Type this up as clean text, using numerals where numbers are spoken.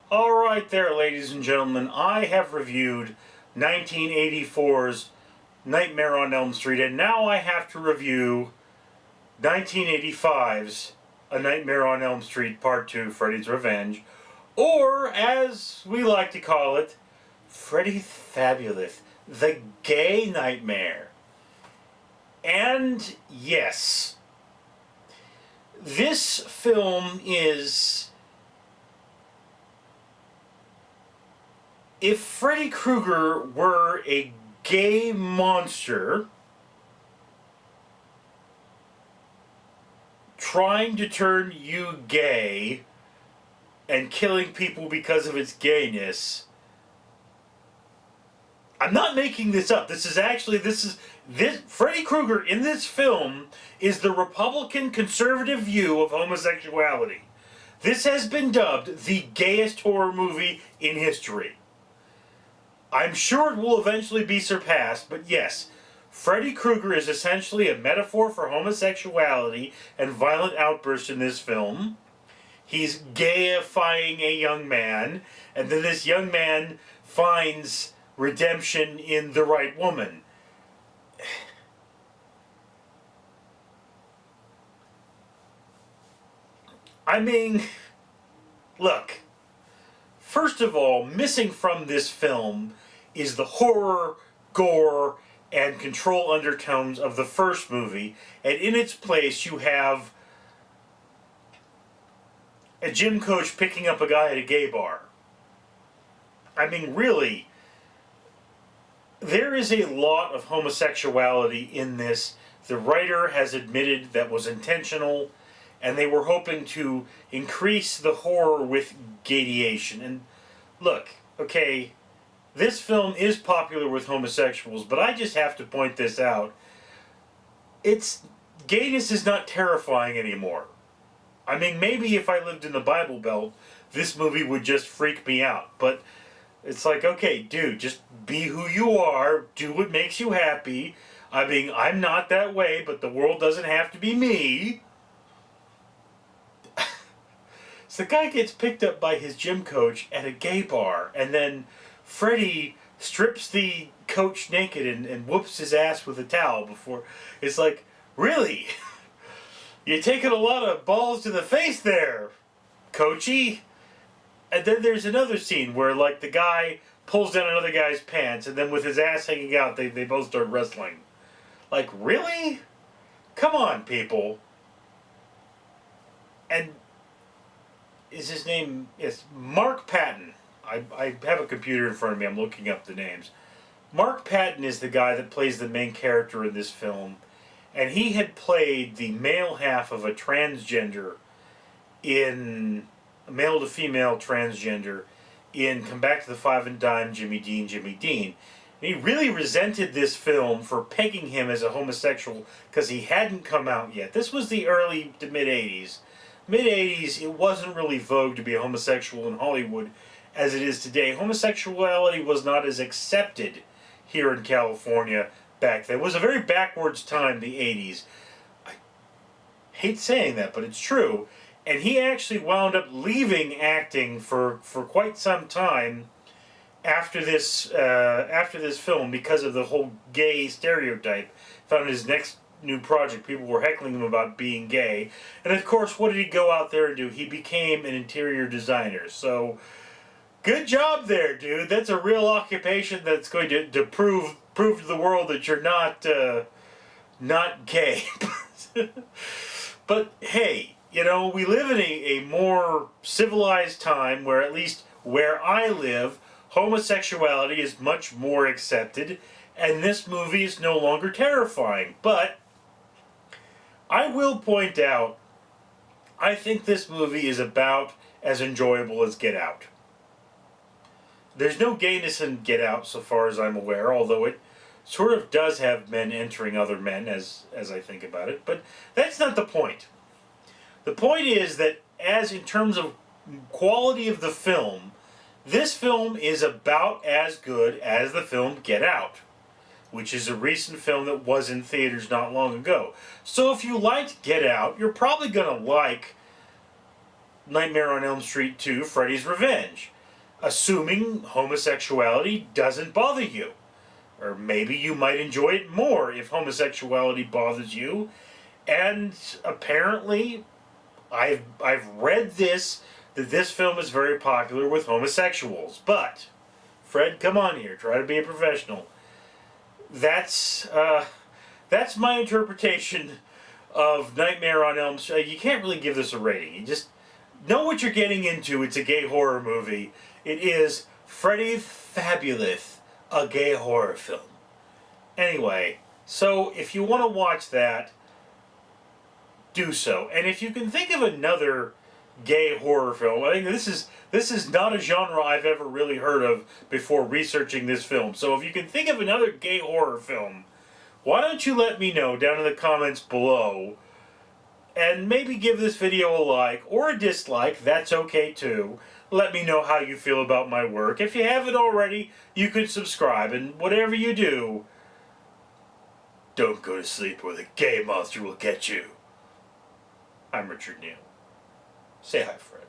Alright there, ladies and gentlemen, I have reviewed 1984's Nightmare on Elm Street, and now I have to review 1985's A Nightmare on Elm Street Part 2, Freddy's Revenge, or, as we like to call it, Freddy's Fabulous, the Gay Nightmare. And yes, this film is... If Freddy Krueger were a gay monster trying to turn you gay and killing people because of its gayness, I'm not making this up. This Freddy Krueger in this film is the Republican conservative view of homosexuality. This has been dubbed the gayest horror movie in history. I'm sure it will eventually be surpassed, but yes, Freddy Krueger is essentially a metaphor for homosexuality and violent outbursts in this film. He's gayifying a young man, and then this young man finds redemption in the right woman. I mean, look. First of all, missing from this film is the horror, gore, and control undertones of the first movie, and in its place you have a gym coach picking up a guy at a gay bar. I mean, really, there is a lot of homosexuality in this. The writer has admitted that was intentional, and they were hoping to increase the horror with gayation. And look, okay, this film is popular with homosexuals, but I just have to point this out. Gayness is not terrifying anymore. I mean, maybe if I lived in the Bible Belt, this movie would just freak me out. But it's like, okay, dude, just be who you are, do what makes you happy. I mean, I'm not that way, but the world doesn't have to be me. So the guy gets picked up by his gym coach at a gay bar, and then Freddy strips the coach naked and whoops his ass with a towel before. It's like, really? You're taking a lot of balls to the face there, coachy. And then there's another scene where, like, the guy pulls down another guy's pants, and then with his ass hanging out, they both start wrestling. Like, really? Come on, people. And... is his name? Yes, Mark Patton. I have a computer in front of me. I'm looking up the names. Mark Patton is the guy that plays the main character in this film, and he had played the male half of a transgender in a male to female transgender in Come Back to the Five and Dime, Jimmy Dean, Jimmy Dean. And he really resented this film for pegging him as a homosexual because he hadn't come out yet. This was the early to mid-'80s. Mid-'80s, it wasn't really vogue to be a homosexual in Hollywood as it is today. Homosexuality was not as accepted here in California back then. It was a very backwards time, the 80s. I hate saying that, but it's true. And he actually wound up leaving acting for quite some time after this film because of the whole gay stereotype. Found his next new project, people were heckling him about being gay, and of course, what did he go out there and do? He became an interior designer. So good job there, dude. That's a real occupation that's going to prove to the world that you're not gay. But hey, you know, we live in a more civilized time where, at least where I live, homosexuality is much more accepted, and this movie is no longer terrifying. But I will point out, I think this movie is about as enjoyable as Get Out. There's no gayness in Get Out so far as I'm aware, although it sort of does have men entering other men as I think about it, but that's not the point. The point is that, as in terms of quality of the film, this film is about as good as the film Get Out, which is a recent film that was in theaters not long ago. So if you liked Get Out, you're probably going to like Nightmare on Elm Street 2, Freddy's Revenge. assuming homosexuality doesn't bother you. Or maybe you might enjoy it more if homosexuality bothers you. And apparently, I've read that this film is very popular with homosexuals. But, Fred, come on here, try to be a professional. That's my interpretation of Nightmare on Elm Street. You can't really give this a rating. You just know what you're getting into. It's a gay horror movie. It is Freddy Fabulous, a gay horror film. Anyway, so if you want to watch that, do so. And if you can think of another gay horror film, I think this is not a genre I've ever really heard of before researching this film. So if you can think of another gay horror film, why don't you let me know down in the comments below, and maybe give this video a like or a dislike. That's okay too. Let me know how you feel about my work. If you haven't already, you could subscribe, and whatever you do, don't go to sleep or the gay monster will get you. I'm Richard Neal. Say hi, Fred.